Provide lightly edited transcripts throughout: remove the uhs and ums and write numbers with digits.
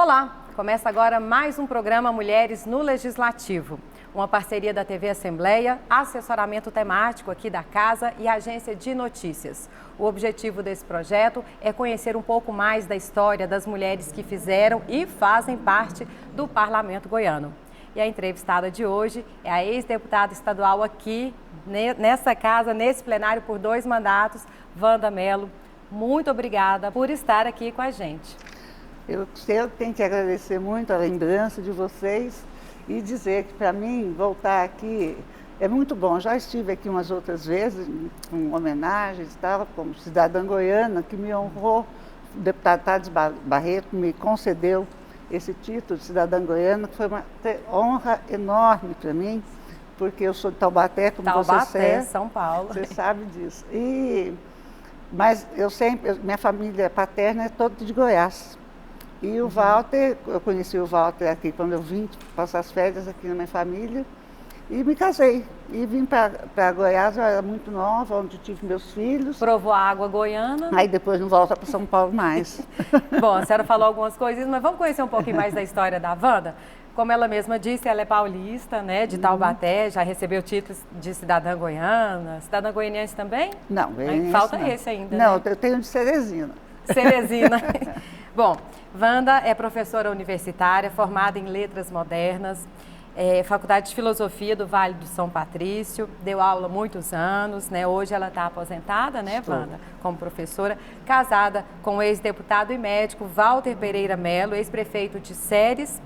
Olá, começa agora mais um programa Mulheres no Legislativo, uma parceria da TV Assembleia, assessoramento temático aqui da Casa e Agência de Notícias. O objetivo desse projeto é conhecer um pouco mais da história das mulheres que fizeram e fazem parte do Parlamento Goiano. E a entrevistada de hoje é a ex-deputada estadual aqui, nessa casa, nesse plenário por 2 mandatos, Wanda Mello. Muito obrigada por estar aqui com a gente. Eu tenho que agradecer muito a lembrança de vocês e dizer que, para mim, voltar aqui é muito bom. Já estive aqui umas outras vezes, com homenagens e tal, como cidadã goiana, que me honrou. O deputado Thales Barreto me concedeu esse título de cidadã goiana, que foi uma honra enorme para mim, porque eu sou de Taubaté, como você sabe. Taubaté, São Paulo. Você sabe disso. Mas minha família paterna é toda de Goiás. E o Walter, eu conheci o Walter aqui quando eu vim passar as férias aqui na minha família e me casei. E vim para Goiás, eu era muito nova, onde tive meus filhos. Provou a água goiana. Aí depois não volta para São Paulo mais. Bom, a senhora falou algumas coisas, mas vamos conhecer um pouquinho mais da história da Wanda? Como ela mesma disse, ela é paulista, né, de Taubaté, já recebeu títulos de cidadã goiana. Cidadã goianiense também? Não, goianiense falta não. esse ainda, Não, né? eu tenho de Ceresina. Ceresina. Bom, Wanda é professora universitária, formada em Letras Modernas, Faculdade de Filosofia do Vale do São Patrício, deu aula há muitos anos, né? Hoje ela está aposentada, né, Wanda, como professora, casada com o ex-deputado e médico Walter Pereira Mello, ex-prefeito de Ceres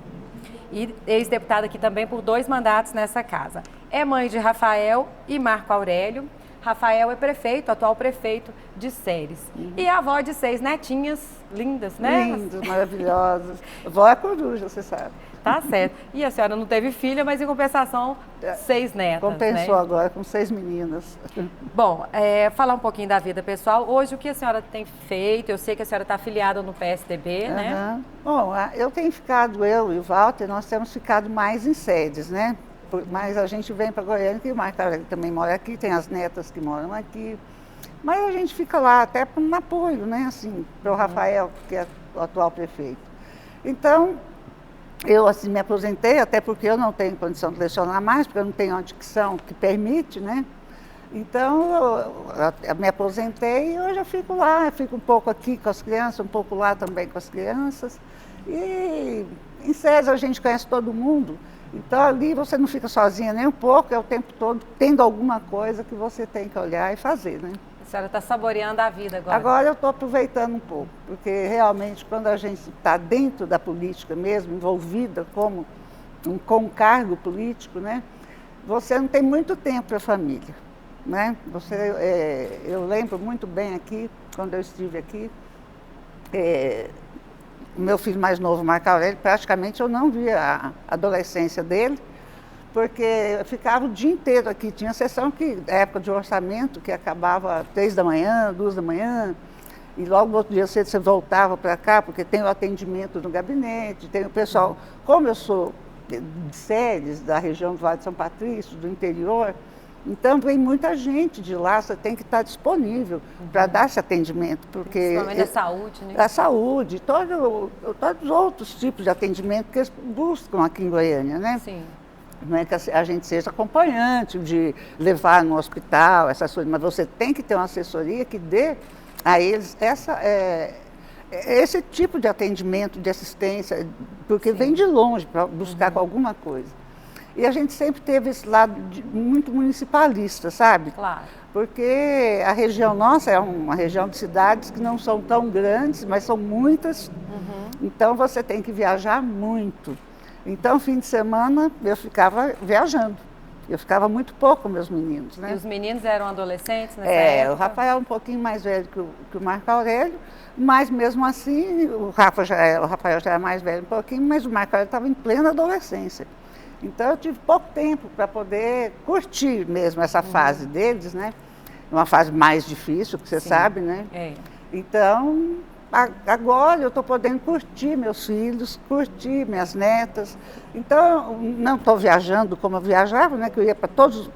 e ex-deputada aqui também por 2 mandatos nessa casa. É mãe de Rafael e Marco Aurélio. Rafael é prefeito, atual prefeito de Ceres. E a avó de 6 netinhas, lindas, né? Lindas, maravilhosas. Vó é coruja, você sabe. Tá certo. E a senhora não teve filha, mas em compensação, 6 netas, Compensou, né? agora com 6 meninas. Bom, falar um pouquinho da vida pessoal. Hoje, o que a senhora tem feito? Eu sei que a senhora está afiliada no PSDB, né? Bom, eu tenho ficado, eu e o Walter, nós temos ficado mais em sedes, né? Mas a gente vem para Goiânia, que o Marco Aurélio também mora aqui, tem as netas que moram aqui. Mas a gente fica lá até por um apoio, né? Assim, para o Rafael, que é o atual prefeito. Então, eu assim me aposentei, até porque eu não tenho condição de lecionar mais, porque eu não tenho uma dicção que permite, né? Então, eu me aposentei e hoje eu fico lá, eu fico um pouco aqui com as crianças, um pouco lá também com as crianças. E em César a gente conhece todo mundo. Então ali você não fica sozinha nem um pouco, é o tempo todo tendo alguma coisa que você tem que olhar e fazer, né? A senhora está saboreando a vida agora. Agora eu estou aproveitando um pouco, porque realmente quando a gente está dentro da política mesmo, envolvida com um cargo político, né? Você não tem muito tempo para a família, né? Eu lembro muito bem aqui, quando eu estive aqui, o meu filho mais novo, Marco Aurélio, praticamente eu não via a adolescência dele, porque eu ficava o dia inteiro aqui. Tinha sessão época de orçamento, que acabava às 3 da manhã, 2 da manhã, e logo no outro dia cedo você voltava para cá, porque tem o atendimento no gabinete, tem o pessoal. Como eu sou de Ceres, da região do Vale de São Patrício, do interior, então vem muita gente de lá, você tem que estar disponível para dar esse atendimento. Porque principalmente a saúde, né? A saúde, todos os outros tipos de atendimento que eles buscam aqui em Goiânia, né? Sim. Não é que a gente seja acompanhante de levar no hospital, essas coisas, mas você tem que ter uma assessoria que dê a eles esse tipo de atendimento, de assistência, porque vem de longe para buscar com alguma coisa. E a gente sempre teve esse lado muito municipalista, sabe? Claro. Porque a região nossa é uma região de cidades que não são tão grandes, mas são muitas. Então você tem que viajar muito. Então, fim de semana, eu ficava viajando. Eu ficava muito pouco com meus meninos, né? E os meninos eram adolescentes nessa época? O Rafael é um pouquinho mais velho que o Marco Aurélio, mas mesmo assim, o Rafael já era mais velho um pouquinho, mas o Marco Aurélio estava em plena adolescência. Então eu tive pouco tempo para poder curtir mesmo essa fase deles, né? Uma fase mais difícil, que você sabe, né? Então, agora eu estou podendo curtir meus filhos, curtir minhas netas. Então, não estou viajando como eu viajava, né? Que eu ia para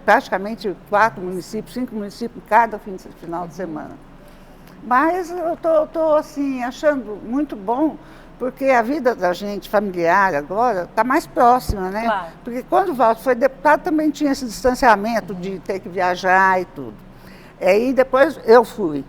praticamente 4 municípios, 5 municípios cada final de semana. Mas eu estou assim, achando muito bom, Porque a vida da gente familiar agora está mais próxima, né? Claro. Porque quando o Walter foi deputado também tinha esse distanciamento de ter que viajar e tudo. Aí depois eu fui.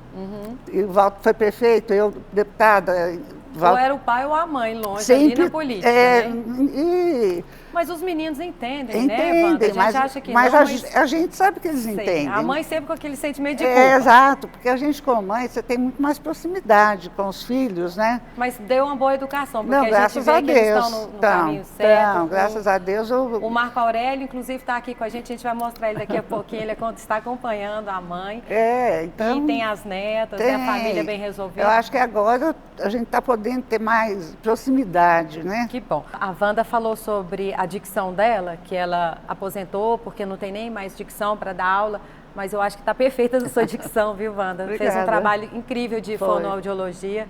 E o Walter foi prefeito, eu deputada. Ou era o pai ou a mãe longe ali na política, né? Mas os meninos entendem, né, Wanda? A gente acha que mas não, a gente sabe que eles entendem. A mãe sempre com aquele sentimento de culpa. Exato, porque a gente como mãe, você tem muito mais proximidade com os filhos, né? Mas deu uma boa educação, porque não, a gente vê que eles estão no caminho certo. Não, graças a Deus. O Marco Aurélio, inclusive, está aqui com a gente vai mostrar ele daqui a pouquinho, ele está acompanhando a mãe. Então... E tem as netas, a família bem resolvida. Eu acho que agora a gente está podendo ter mais proximidade, né? Que bom. A Wanda falou sobre a dicção dela, que ela aposentou porque não tem nem mais dicção para dar aula, mas eu acho que está perfeita a sua dicção, viu, Wanda? Obrigada. Fez um trabalho incrível de fonoaudiologia.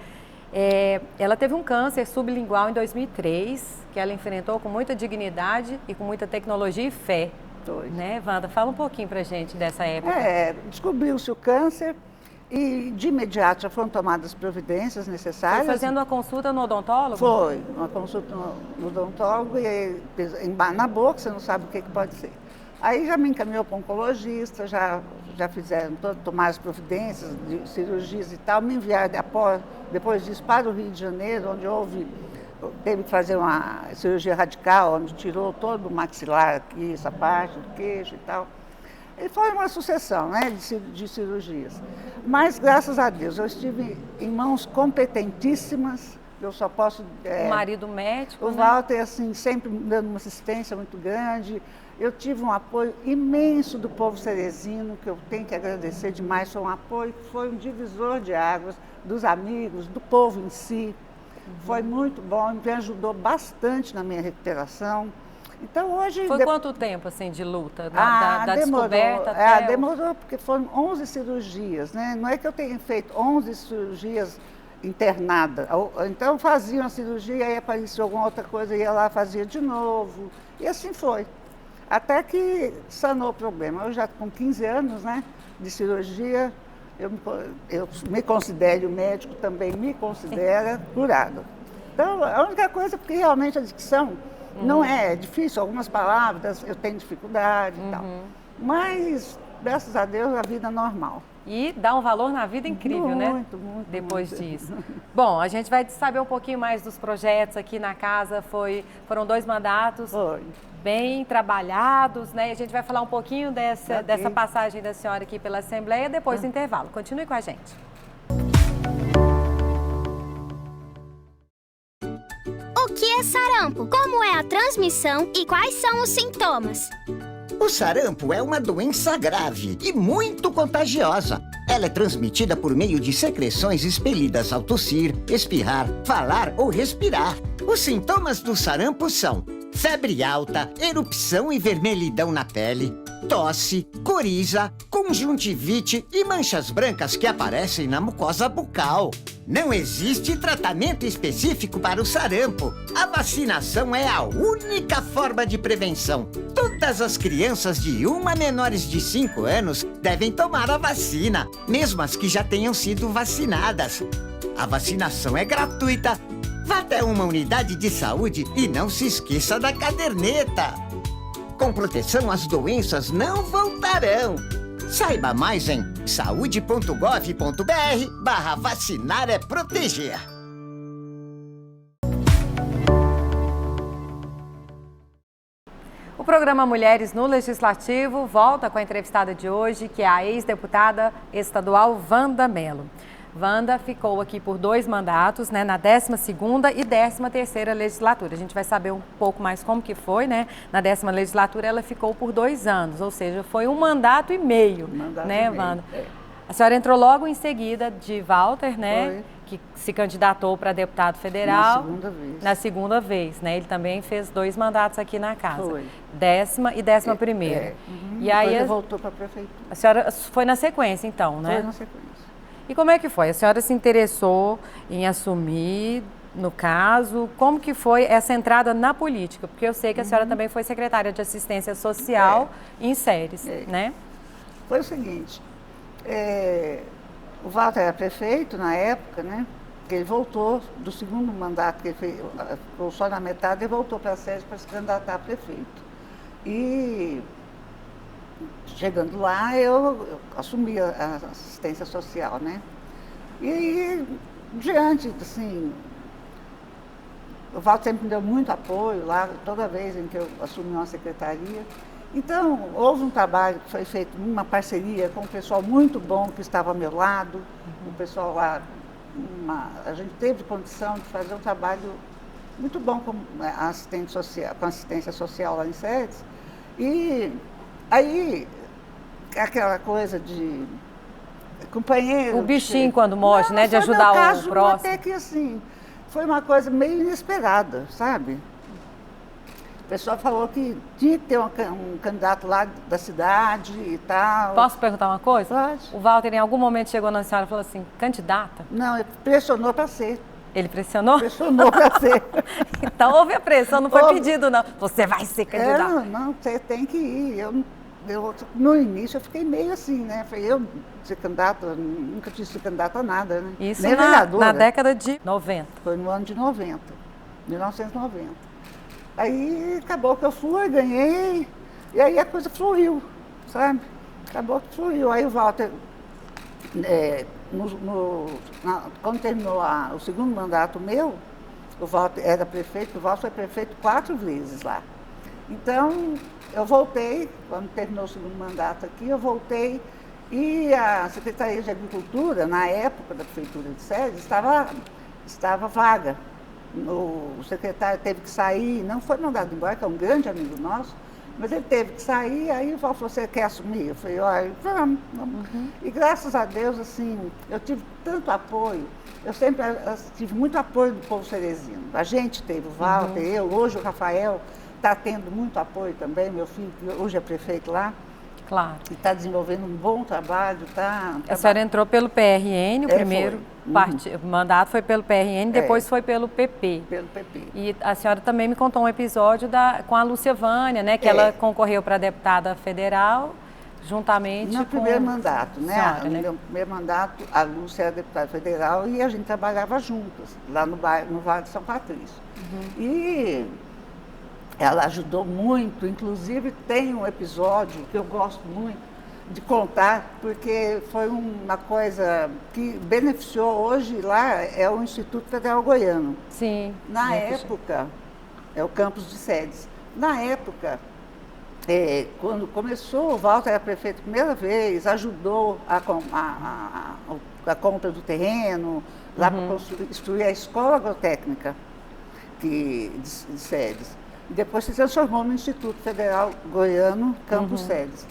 Ela teve um câncer sublingual em 2003, que ela enfrentou com muita dignidade e com muita tecnologia e fé. Né, Wanda? Fala um pouquinho para a gente dessa época. Descobriu-se o câncer e de imediato já foram tomadas as providências necessárias. Foi fazendo uma consulta no odontólogo? Foi, uma consulta no odontólogo e na boca, você não sabe o que pode ser. Aí já me encaminhou para um oncologista, já fizeram tomar as providências de cirurgias e tal, me enviaram depois disso para o Rio de Janeiro, onde teve que fazer uma cirurgia radical, onde tirou todo o maxilar aqui, essa parte do queixo e tal. E foi uma sucessão, né, de cirurgias. Mas, graças a Deus, eu estive em mãos competentíssimas, eu só posso... O marido médico, O Walter, assim, sempre me dando uma assistência muito grande. Eu tive um apoio imenso do povo ceresino, que eu tenho que agradecer demais. Foi um apoio que foi um divisor de águas, dos amigos, do povo em si. Foi muito bom, me ajudou bastante na minha recuperação. Então, hoje... Foi quanto tempo, assim, de luta? Da descoberta até... Demorou, porque foram 11 cirurgias, né? Não é que eu tenha feito 11 cirurgias internada. Então, fazia uma cirurgia, aí aparecia alguma outra coisa, ia lá, fazia de novo. E assim foi. Até que sanou o problema. Eu já com 15 anos, né, de cirurgia, eu me considero, o médico também me considera curado. Então, a única coisa, porque realmente a dicção não é difícil, algumas palavras eu tenho dificuldade e tal. Mas, graças a Deus, a vida é normal. E dá um valor na vida incrível, né? Muito, depois muito. disso. Bom, a gente vai saber um pouquinho mais dos projetos aqui na casa. Foram 2 mandatos bem trabalhados, né? E a gente vai falar um pouquinho dessa passagem da senhora aqui pela Assembleia depois do intervalo. Continue com a gente. O que é sarampo? Como é a transmissão e quais são os sintomas? O sarampo é uma doença grave e muito contagiosa. Ela é transmitida por meio de secreções expelidas ao tossir, espirrar, falar ou respirar. Os sintomas do sarampo são febre alta, erupção e vermelhidão na pele, tosse, coriza, conjuntivite e manchas brancas que aparecem na mucosa bucal. Não existe tratamento específico para o sarampo. A vacinação é a única forma de prevenção. Todas as crianças de 1 a menores de 5 anos devem tomar a vacina, mesmo as que já tenham sido vacinadas. A vacinação é gratuita. Vá até uma unidade de saúde e não se esqueça da caderneta. Com proteção, as doenças não voltarão. Saiba mais em saude.gov.br/vacinar é proteger. O programa Mulheres no Legislativo volta com a entrevistada de hoje, que é a ex-deputada estadual Wanda Mello. Wanda ficou aqui por 2 mandatos, né, na 12ª e 13ª legislatura. A gente vai saber um pouco mais como que foi, né? Na 10ª legislatura ela ficou por 2 anos, ou seja, foi 1 mandato e meio, né, Wanda? A senhora entrou logo em seguida de Walter, né? Que se candidatou para deputado federal. Na segunda vez, né? Ele também fez 2 mandatos aqui na casa. 10ª e 11ª. E aí ele voltou para a prefeitura. A senhora foi na sequência, então, né? Foi na sequência. E como é que foi? A senhora se interessou em assumir, no caso, como que foi essa entrada na política? Porque eu sei que a senhora também foi secretária de assistência social em Séries, né? Foi o seguinte, o Walter era prefeito na época, né? que ele voltou do segundo mandato, que ele ficou só na metade, e voltou para a sede para se candidatar a prefeito. E chegando lá, eu assumi a assistência social, né? E diante, assim, o Walter sempre me deu muito apoio lá, toda vez em que eu assumi uma secretaria. Então, houve um trabalho que foi feito numa parceria com um pessoal muito bom que estava ao meu lado, o pessoal lá, a gente teve condição de fazer um trabalho muito bom com assistência social lá em Sedes. E aí, aquela coisa de companheiro... O bichinho quando morre, né? De ajudar o próximo. Até que assim, foi uma coisa meio inesperada, sabe? O pessoal falou que tinha que ter um candidato lá da cidade e tal. Posso perguntar uma coisa? Pode. O Walter, em algum momento, chegou na senhora e falou assim, candidata? Não, ele pressionou para ser. Ele pressionou? Pressionou para ser. Então houve a pressão, não foi pedido, não. Você vai ser candidata. Não, você tem que ir. No início eu fiquei meio assim, né? Falei, eu ser candidata, nunca tinha sido candidata a nada, né? Isso nem na década de 90. Foi no ano de 90, 1990. Aí acabou que eu fui, ganhei, e aí a coisa fluiu, sabe? Acabou que fluiu. Aí o Walter, quando terminou o segundo mandato meu, o Walter era prefeito, o Walter foi prefeito 4 vezes lá. Então, eu voltei, quando terminou o segundo mandato aqui, eu voltei e a Secretaria de Agricultura, na época da Prefeitura de Sedes, estava vaga. O secretário teve que sair, não foi mandado embora, que é um grande amigo nosso, mas ele teve que sair, aí o Walter falou, você quer assumir? Eu falei, olha, vamos. Uhum. E graças a Deus, assim, eu tive tanto apoio, eu sempre tive muito apoio do povo cerezino. A gente teve, o Walter, eu, hoje o Rafael está tendo muito apoio também, meu filho, que hoje é prefeito lá. Claro. E está desenvolvendo um bom trabalho. A senhora entrou pelo PRN, o primeiro mandato foi pelo PRN, depois foi pelo PP. Pelo PP. E a senhora também me contou um episódio com a Lúcia Vânia, né? Que ela concorreu para deputada federal, juntamente no com... primeiro mandato, né? Senhora, né? No primeiro mandato, a Lúcia era deputada federal e a gente trabalhava juntas, lá no Vale de São Patrício. E ela ajudou muito, inclusive tem um episódio que eu gosto muito de contar, porque foi uma coisa que beneficiou hoje lá, é o Instituto Federal Goiano. Sim. Na época, é o campus de Sedes. Na época, quando começou, o Walter era prefeito a primeira vez, ajudou a compra do terreno, lá para construir a escola agrotécnica de Sedes. E depois se transformou no Instituto Federal Goiano, Campus Sedes.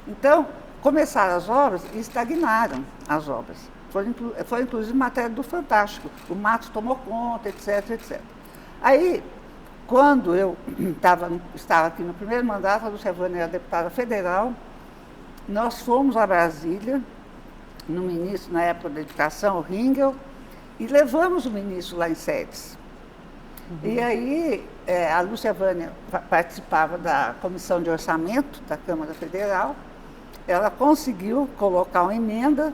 Então, começaram as obras e estagnaram as obras. Foi inclusive matéria do Fantástico. O mato tomou conta, etc, etc. Aí, quando eu estava aqui no primeiro mandato, a Lúcia Vânia era deputada federal, nós fomos a Brasília, no ministro, na época da educação, o Ringel, e levamos o ministro lá em Sedes. E aí, a Lúcia Vânia participava da Comissão de Orçamento da Câmara Federal, ela conseguiu colocar uma emenda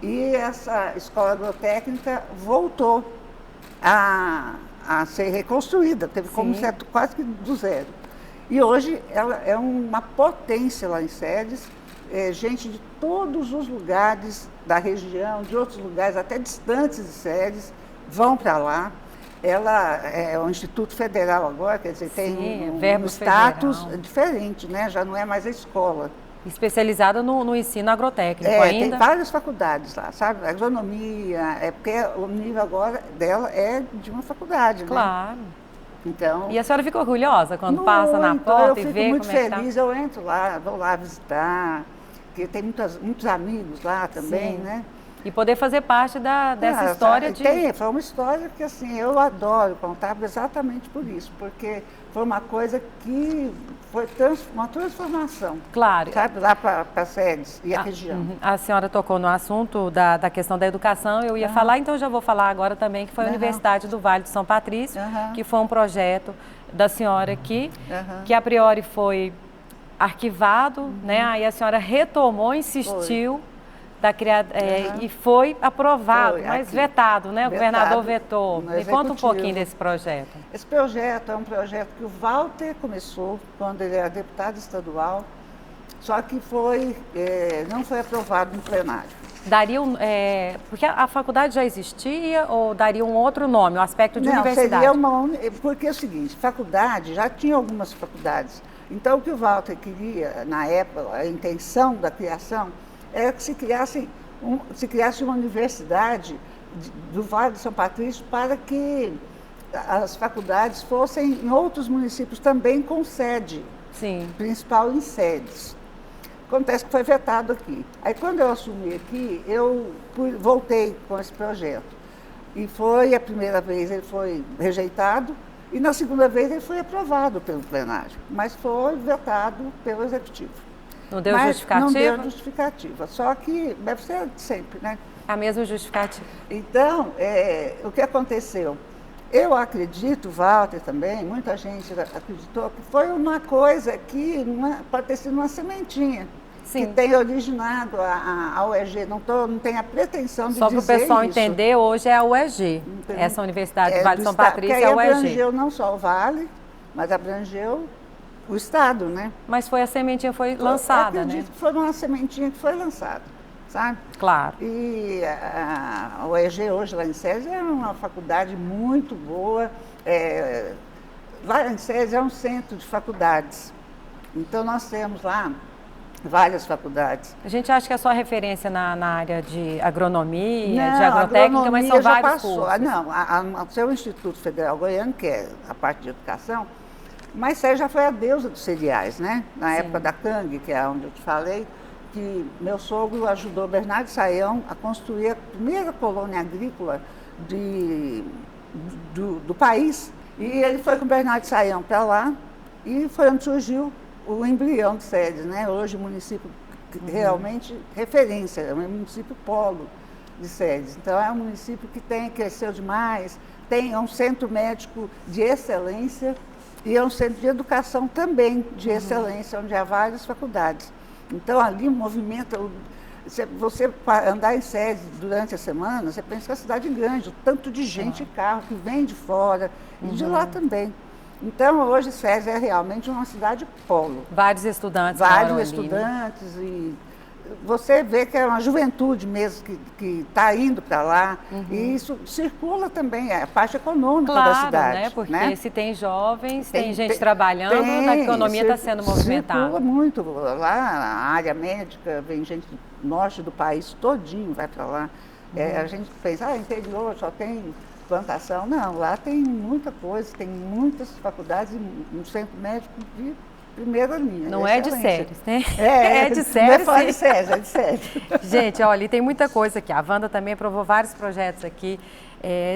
e essa escola agrotécnica voltou a ser reconstruída, teve como certo quase que do zero. E hoje ela é uma potência lá em Sedes, gente de todos os lugares da região, de outros lugares até distantes de Sedes, vão para lá. Ela é um instituto federal agora, quer dizer, tem um status diferente, né? Já não é mais a escola. Especializada no ensino agrotécnico ainda? Tem várias faculdades lá, sabe? Agronomia, porque o nível agora dela é de uma faculdade, claro. Né? Então, e a senhora fica orgulhosa quando passa na porta e vê como é que tá? Eu fico muito feliz, eu entro lá, vou lá visitar, porque tem muitos amigos lá também, né? E poder fazer parte dessa história foi uma história que, assim, eu adoro contar exatamente por isso, porque foi uma coisa que foi uma transformação. Claro. Sabe, lá para Sedes e a região. A senhora tocou no assunto da questão da educação, eu ia falar, então já vou falar agora também, que foi a Universidade do Vale de São Patrício, que foi um projeto da senhora aqui, que a priori foi arquivado, né? Aí a senhora retomou, insistiu, E foi aprovado, Foi, mas aqui. vetado, né? O governador Vetado vetou. no Me conta um executivo. pouquinho desse projeto. Esse projeto é um projeto que o Walter começou quando ele era deputado estadual, só que não foi aprovado no plenário. Porque a faculdade já existia ou daria um outro nome, o aspecto de Não, universidade? seria porque é o seguinte, faculdade, já tinha algumas faculdades. Então, o que o Walter queria, na época, a intenção da criação, era que se criasse uma universidade do Vale do São Patrício para que as faculdades fossem em outros municípios também com sede, Sim. principal em sedes. Acontece que foi vetado aqui. Aí, quando eu assumi aqui, eu voltei com esse projeto. E a primeira vez ele foi rejeitado, e na segunda vez ele foi aprovado pelo plenário, mas foi vetado pelo executivo. Não deu justificativa? Não deu justificativa, só que deve ser de sempre, né? A mesma justificativa. Então, o que aconteceu? Eu acredito, Walter também, muita gente acreditou que foi uma coisa que pode ter sido uma sementinha. Sim. Que tem originado a UEG. Não tem a pretensão de Só para o dizer pessoal isso. entender, hoje é a UEG. Entendeu? Essa Universidade do Vale do São Patrício porque é aí a UEG. abrangeu não só o Vale, mas abrangeu o Estado, né? Mas a sementinha foi lançada, Eu acredito né? que foi uma sementinha que foi lançada, sabe? Claro. E a UEG hoje lá em SES é uma faculdade muito boa. Lá em SES é um centro de faculdades. Então nós temos lá várias faculdades. A gente acha que é só referência na área de agronomia, Não, de agrotécnica, mas são agronomia já vários passou. cursos. Não, o seu Instituto Federal Goiano, que é a parte de educação, mas SES já foi a deusa dos cereais, né? Na Sim. época da Cang, que é onde eu te falei, que meu sogro ajudou Bernardo Saião a construir a primeira colônia agrícola do país. E ele foi com Bernardo Saião para lá e foi onde surgiu o embrião de SES, né? Hoje o município realmente referência, é um município polo de SES. Então é um município que cresceu demais, é um centro médico de excelência e é um centro de educação também de excelência, onde há várias faculdades. Então ali movimenta, você andar em SES durante a semana, você pensa que é uma cidade grande, o tanto de gente e carro que vem de fora e de lá também. Então, hoje, SES é realmente uma cidade polo. Vários estudantes Vários moram estudantes ali, né? E você vê que é uma juventude mesmo que está indo para lá. E isso circula também, é a parte econômica da cidade. Né? Porque né? se tem jovens, tem gente trabalhando, a economia está sendo movimentada. Circula muito. Lá, a área médica, vem gente do norte do país todinho, vai para lá. A gente pensa, interior só tem plantação. Não, lá tem muita coisa, tem muitas faculdades e um centro médico de primeira linha. Não é de séries, né? É de Não é séries. fora de séries, é de séries. Gente, olha, tem muita coisa aqui. A Wanda também aprovou vários projetos aqui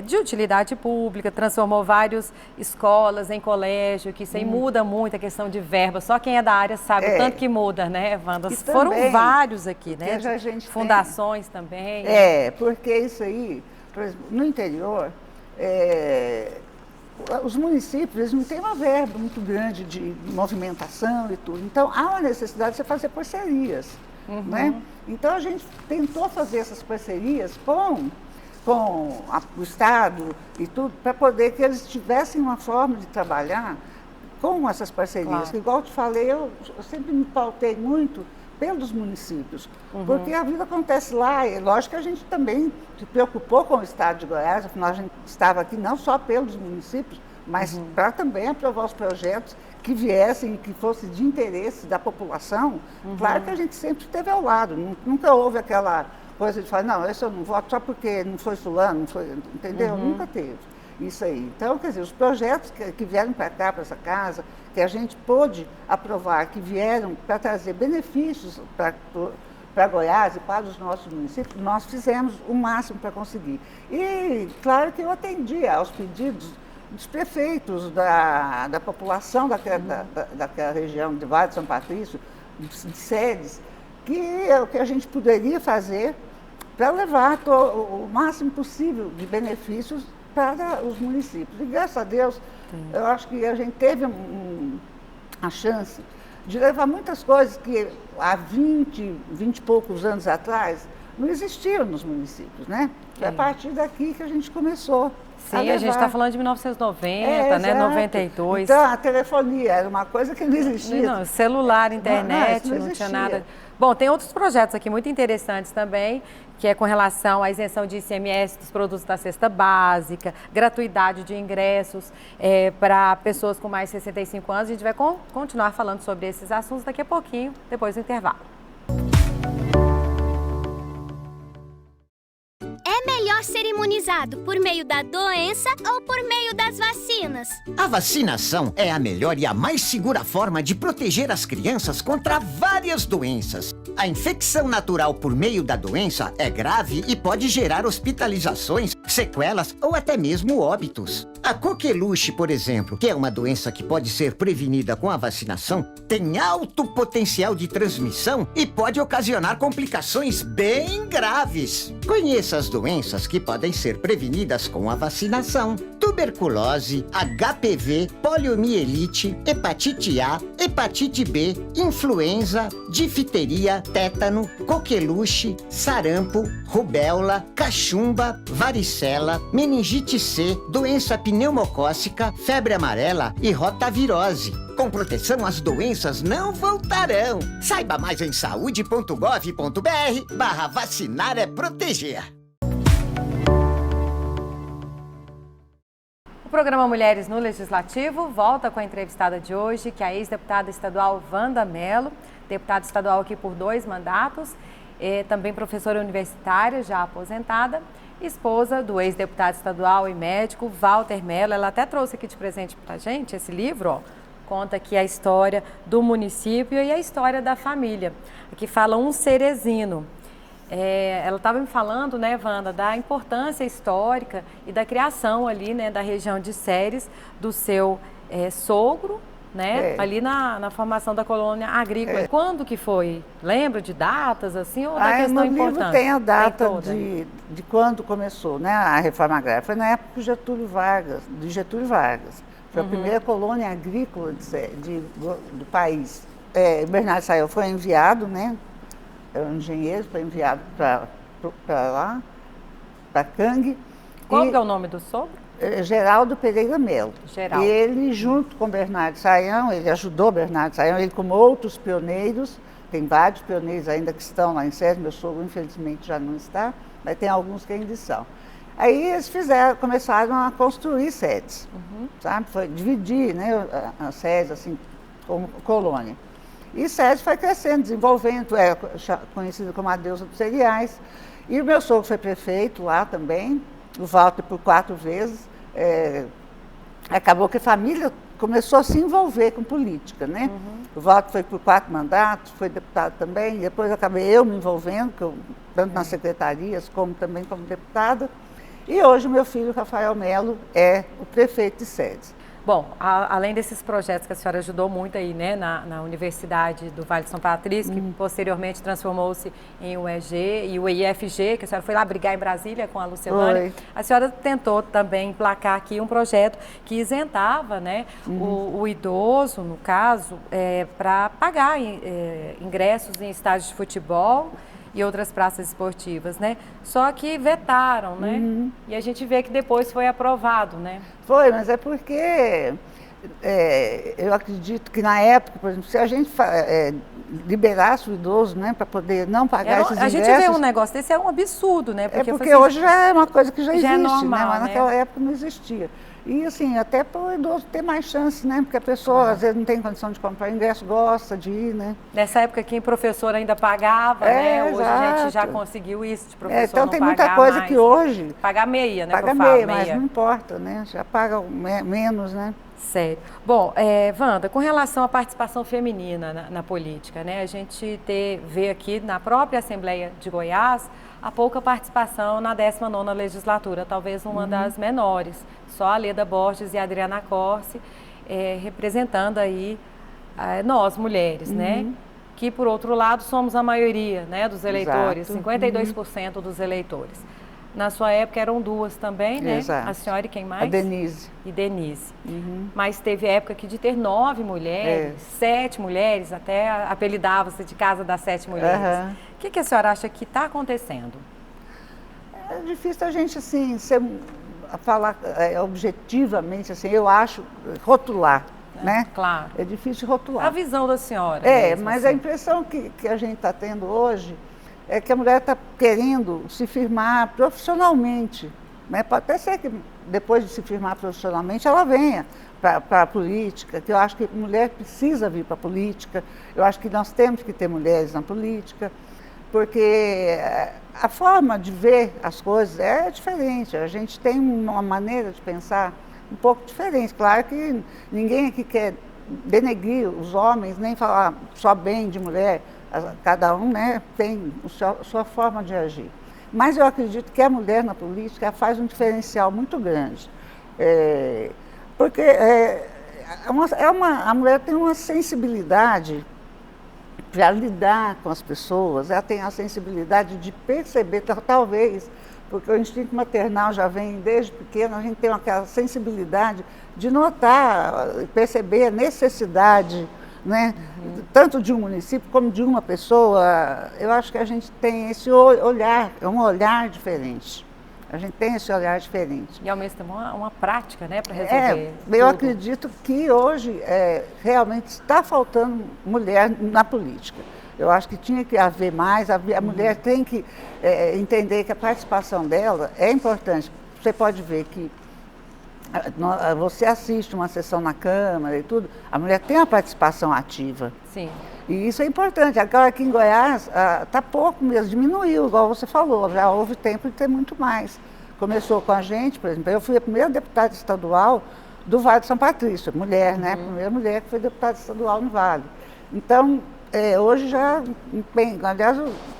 de utilidade pública, transformou várias escolas em colégio, que isso aí muda muito a questão de verba. Só quem é da área sabe o tanto que muda, né, Wanda? Foram vários aqui, né? A gente fundações também. Porque isso aí, por exemplo, no interior, os municípios eles não têm uma verba muito grande de movimentação e tudo. Então, há uma necessidade de você fazer parcerias. Né? Então, a gente tentou fazer essas parcerias com o Estado e tudo, para poder que eles tivessem uma forma de trabalhar com essas parcerias. Claro. Igual eu te falei, eu sempre me pautei muito pelos municípios, porque a vida acontece lá, e lógico que a gente também se preocupou com o Estado de Goiás, afinal a gente estava aqui não só pelos municípios, mas para também aprovar os projetos que viessem, que fossem de interesse da população. Claro que a gente sempre esteve ao lado, nunca houve aquela coisa de falar, não, esse eu não voto só porque não foi fulano, não foi, entendeu? Nunca teve isso aí. Então, quer dizer, os projetos que vieram para cá, para essa casa, que a gente pôde aprovar, que vieram para trazer benefícios para Goiás e para os nossos municípios, nós fizemos o máximo para conseguir. E, claro que eu atendi aos pedidos dos prefeitos, da população daquela região de Vale de São Patrício, de SES, que é o que a gente poderia fazer para levar o máximo possível de benefícios para os municípios. E graças a Deus, eu acho que a gente teve a chance de levar muitas coisas que há 20 e poucos anos atrás, não existiam nos municípios, né? Foi a partir daqui que a gente começou. Sim, a gente está falando de 1990, né? 92. Então, a telefonia era uma coisa que não existia. Não, celular, internet, não tinha nada. Bom, tem outros projetos aqui muito interessantes também, que é com relação à isenção de ICMS dos produtos da cesta básica, gratuidade de ingressos para pessoas com mais de 65 anos. A gente vai continuar falando sobre esses assuntos daqui a pouquinho, depois do intervalo. Melhor ser imunizado por meio da doença ou por meio das vacinas? A vacinação é a melhor e a mais segura forma de proteger as crianças contra várias doenças. A infecção natural por meio da doença é grave e pode gerar hospitalizações, sequelas ou até mesmo óbitos. A coqueluche, por exemplo, que é uma doença que pode ser prevenida com a vacinação, tem alto potencial de transmissão e pode ocasionar complicações bem graves. Conheça as doenças que podem ser prevenidas com a vacinação: tuberculose, HPV, poliomielite, hepatite A, hepatite B, influenza, difteria, tétano, coqueluche, sarampo, rubéola, cachumba, varicela, meningite C, doença pneumocócica, febre amarela e rotavirose. Com proteção, as doenças não voltarão. Saiba mais em saúde.gov.br/vacinar é proteger. O programa Mulheres no Legislativo volta com a entrevistada de hoje, que é a ex-deputada estadual Wanda Mello, deputada estadual aqui por 2 mandatos, também professora universitária, já aposentada, esposa do ex-deputado estadual e médico Walter Mello. Ela até trouxe aqui de presente pra gente esse livro, ó. Conta aqui a história do município e a história da família. Aqui fala um Cerezino. Ela estava me falando, né, Wanda, da importância histórica e da criação ali, né, da região de Ceres, do seu sogro, né, ali na formação da colônia agrícola. Quando que foi? Lembra de datas, assim, ou da questão importante? No livro tem a data de quando começou, né, a reforma agrária. Foi na época de Getúlio Vargas. Foi a primeira colônia agrícola do país. Bernardo Sayão foi enviado, né? Era um engenheiro, foi enviado para lá, para Cangue. Qual que é o nome do sogro? Geraldo Pereira Mello. Geraldo. E ele, junto com Bernardo Sayão, ele ajudou Bernardo Sayão, ele como outros pioneiros, tem vários pioneiros ainda que estão lá em Ceres, meu sogro infelizmente já não está, mas tem alguns que ainda estão. Aí eles começaram a construir sedes, sabe? Foi dividir, né, a sede assim, como colônia. E Ceres foi crescendo, desenvolvendo, era conhecida como a deusa dos cereais. E o meu sogro foi prefeito lá também, o Walter por 4 vezes. Acabou que a família começou a se envolver com política, né? O Walter foi por 4 mandatos, foi deputado também, depois acabei eu me envolvendo, tanto nas secretarias como também como deputada. E hoje o meu filho, Rafael Mello, é o prefeito de Ceres. Bom, além desses projetos que a senhora ajudou muito aí, né, na Universidade do Vale de São Patrício, que posteriormente transformou-se em UEG e o IFG, que a senhora foi lá brigar em Brasília com a Lucilânia, a senhora tentou também emplacar aqui um projeto que isentava, né, o idoso, no caso, para pagar ingressos em estádios de futebol e outras praças esportivas, né? Só que vetaram, né? E a gente vê que depois foi aprovado, né? Foi, mas é porque eu acredito que na época, por exemplo, se a gente liberasse o idoso, né, para poder não pagar esses ingressos... A gente vê um negócio desse, é um absurdo, né? Porque hoje já é uma coisa que já existe, é normal, né? Mas né? naquela época não existia. E assim, até para o idoso ter mais chance, né? Porque a pessoa às vezes não tem condição de comprar ingresso, gosta de ir, né? Nessa época quem professor ainda pagava, né? Hoje a gente já conseguiu isso de professor então não tem pagar muita coisa mais, que hoje... Pagar meia, né? Paga meia, mas não importa, né? Já paga menos, né? Sério. Bom, Wanda, com relação à participação feminina na política, né? A gente vê aqui na própria Assembleia de Goiás a pouca participação na 19ª legislatura, talvez uma das menores. Só a Leda Borges e a Adriana Corse representando aí nós, mulheres, né? Que, por outro lado, somos a maioria, né, dos eleitores, 52% dos eleitores. Na sua época eram duas também, né? Exato. A senhora e quem mais? A Denise. E Denise. Mas teve época que de ter 9 mulheres, 7 mulheres, até apelidava-se de Casa das 7 Mulheres. O que a senhora acha que está acontecendo? É difícil a gente, assim, falar objetivamente, assim, eu acho, rotular, né? Claro. É difícil rotular. A visão da senhora. Mas assim. a impressão que a gente está tendo hoje é que a mulher está querendo se firmar profissionalmente, né? Pode até ser que depois de se firmar profissionalmente ela venha para a política, que eu acho que a mulher precisa vir para a política, eu acho que nós temos que ter mulheres na política, porque a forma de ver as coisas é diferente, a gente tem uma maneira de pensar um pouco diferente. Claro que ninguém aqui quer denegrir os homens, nem falar só bem de mulher, cada um, né, tem a sua forma de agir. Mas eu acredito que a mulher na política faz um diferencial muito grande, porque a mulher tem uma sensibilidade para lidar com as pessoas, ela tem a sensibilidade de perceber, talvez, porque o instinto maternal já vem desde pequeno, a gente tem aquela sensibilidade de notar, perceber a necessidade, né? Tanto de um município como de uma pessoa. Eu acho que a gente tem esse olhar, é um olhar diferente. A gente tem esse olhar diferente. E ao mesmo tempo uma prática, né, para resolver eu acredito que hoje realmente está faltando mulher na política. Eu acho que tinha que haver mais, a mulher tem que entender que a participação dela é importante. Você pode ver que você assiste uma sessão na Câmara e tudo, a mulher tem uma participação ativa. Sim. E isso é importante. Agora aqui em Goiás está pouco mesmo, diminuiu, igual você falou, já houve tempo de ter muito mais. Começou com a gente, por exemplo, eu fui a primeira deputada estadual do Vale de São Patrício, mulher, né? A primeira mulher que foi deputada estadual no Vale. Então, hoje já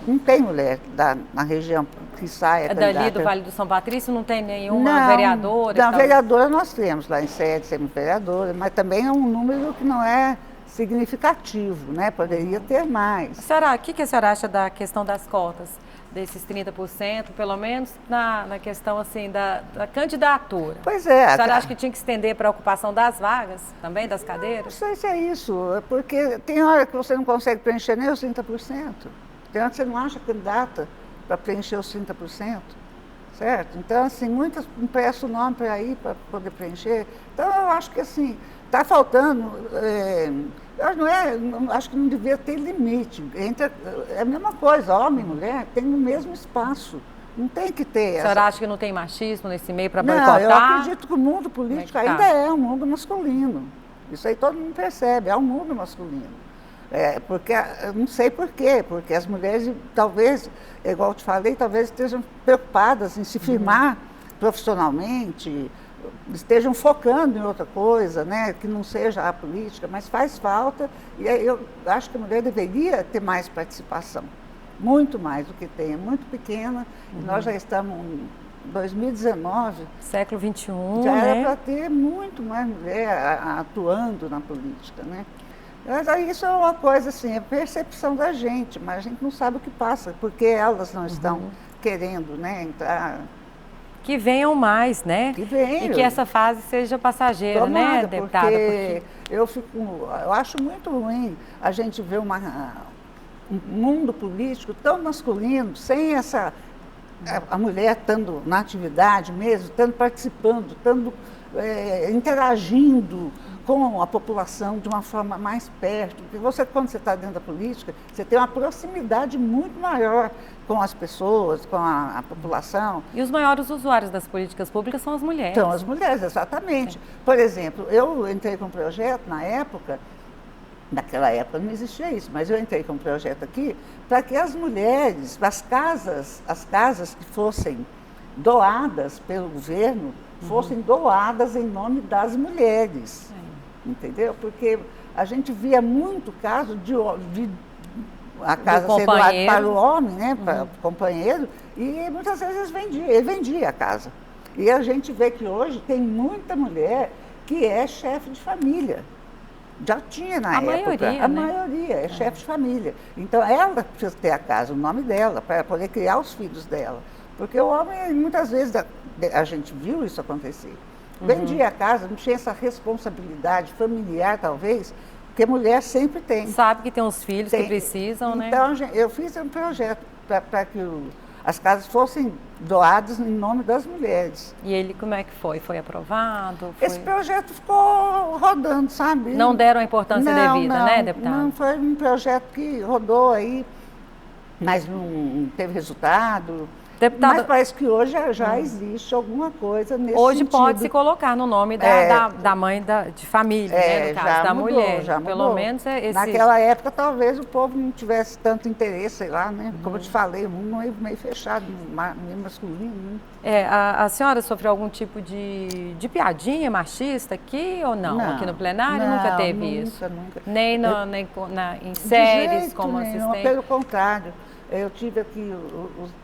não tem mulher na região que saia. Dali do Vale do São Patrício não tem nenhuma vereadora? Não, vereadora nós temos lá em sede, temos vereadora, mas também é um número que não é significativo, né? Poderia ter mais. O que a senhora acha da questão das cotas, desses 30%, pelo menos na questão assim da candidatura? Pois é. A senhora acha que tinha que estender para a ocupação das vagas, também das cadeiras? Não sei se é isso, porque tem hora que você não consegue preencher nem os 30%. Tem hora que você não acha candidata para preencher os 30%, certo? Então, assim, muitas emprestam o nome para ir, para poder preencher. Então, eu acho que, assim, está faltando... acho que não devia ter limite. É a mesma coisa, homem e mulher tem o mesmo espaço. Não tem que ter. A senhora acha que não tem machismo nesse meio para boicotar? Não, eu acredito que o mundo político ainda é um mundo masculino. Isso aí todo mundo percebe, é um mundo masculino. Porque, eu não sei por quê, porque as mulheres, talvez, igual eu te falei, talvez estejam preocupadas em se firmar profissionalmente, estejam focando em outra coisa, né, que não seja a política, mas faz falta, e eu acho que a mulher deveria ter mais participação, muito mais do que tem, é muito pequena, e nós já estamos em 2019. Século XXI, já né? era para ter muito mais mulher atuando na política, né? Mas isso é uma coisa assim, é percepção da gente, mas a gente não sabe o que passa, porque elas não estão querendo, né, entrar. Que venham mais, né? Que venham. E que essa fase seja passageira, Tomara, né, deputada? Porque eu acho muito ruim a gente ver um mundo político tão masculino, sem a mulher estando na atividade mesmo, estando participando, estando interagindo com a população de uma forma mais perto. Porque quando você está dentro da política, você tem uma proximidade muito maior com as pessoas, com a população. E os maiores usuários das políticas públicas são as mulheres. São as mulheres, exatamente. Por exemplo, eu entrei com um projeto na época, naquela época não existia isso, mas eu entrei com um projeto aqui para que as mulheres, as casas que fossem doadas pelo governo, fossem doadas em nome das mulheres. Entendeu? Porque a gente via muito caso de a casa ser doada para o homem, né, para o companheiro, e muitas vezes ele vendia a casa. E a gente vê que hoje tem muita mulher que é chefe de família. Já tinha na época. A maioria é chefe de família. Então ela precisa ter a casa, o nome dela, para poder criar os filhos dela. Porque o homem, muitas vezes, a gente viu isso acontecer. Vendia a casa, não tinha essa responsabilidade familiar, talvez, que a mulher sempre tem. Sabe que tem uns filhos que precisam, né? Então, eu fiz um projeto para que as casas fossem doadas em nome das mulheres. E ele, como é que foi? Foi aprovado? Esse projeto ficou rodando, sabe? Não deram a importância devida, né, deputada? Não, foi um projeto que rodou aí, mas não teve resultado. Deputada, mas parece que hoje já existe alguma coisa nesse hoje sentido. pode se colocar no nome da mãe de família, né, no caso, da mulher. Já mudou. Pelo menos esse... Naquela época, talvez o povo não tivesse tanto interesse, sei lá, né? Como eu te falei, o mundo meio fechado, meio masculino. Né? A senhora sofreu algum tipo de piadinha machista aqui ou não? Aqui no plenário nunca teve isso? Nunca. Nem em séries como nenhum, assistente? Pelo contrário. Eu tive aqui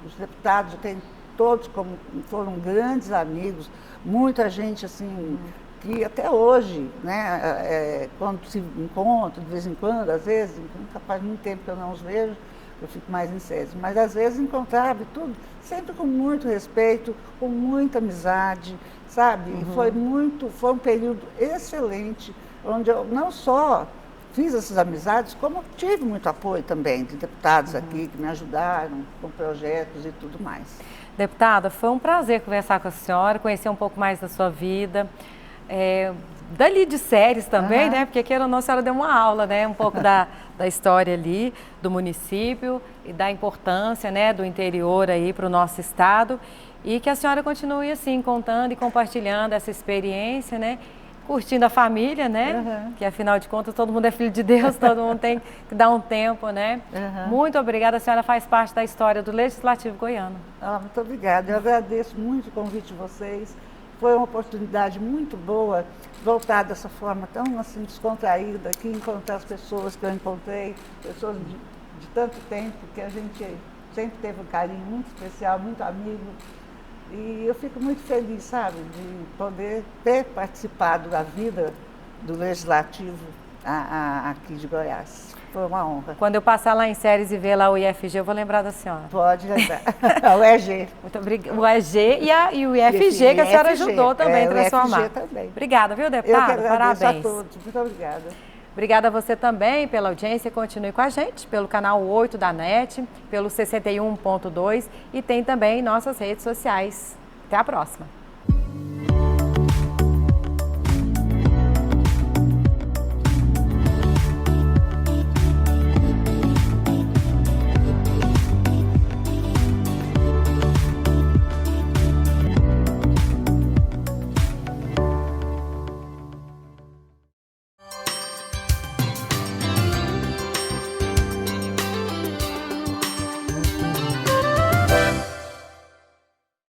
os deputados, eu tenho todos como foram grandes amigos, muita gente assim, que até hoje, né, quando se encontra, de vez em quando, às vezes, faz muito tempo que eu não os vejo, eu fico mais em séries, mas às vezes encontrava e tudo, sempre com muito respeito, com muita amizade, sabe? E foi um período excelente, onde eu não só fiz essas amizades, como tive muito apoio também de deputados aqui que me ajudaram com projetos e tudo mais. Deputada, foi um prazer conversar com a senhora, conhecer um pouco mais da sua vida, dali de séries também, né? Porque queira ou não, a senhora deu uma aula, né? Um pouco da história ali do município e da importância, né, do interior aí para o nosso estado e que a senhora continue assim contando e compartilhando essa experiência, né? Curtindo a família, né? Que afinal de contas todo mundo é filho de Deus, todo mundo tem que dar um tempo, né? Muito obrigada, a senhora faz parte da história do Legislativo Goiano. Muito obrigada, eu agradeço muito o convite de vocês. Foi uma oportunidade muito boa voltar dessa forma tão assim descontraída aqui, encontrar as pessoas que eu encontrei, pessoas de tanto tempo que a gente sempre teve um carinho muito especial, muito amigo. E eu fico muito feliz, sabe, de poder ter participado da vida do Legislativo aqui de Goiás. Foi uma honra. Quando eu passar lá em Séries e ver lá o IFG, eu vou lembrar da senhora. Pode lembrar. O EG. Muito obrigada. O EG e o IFG, que a senhora ajudou também a transformar. O IFG também. Obrigada, viu, deputada? Eu que agradeço Parabéns. a todos. Muito obrigada. Obrigada a você também pela audiência. Continue com a gente pelo canal 8 da NET, pelo 61.2 e tem também nossas redes sociais. Até a próxima.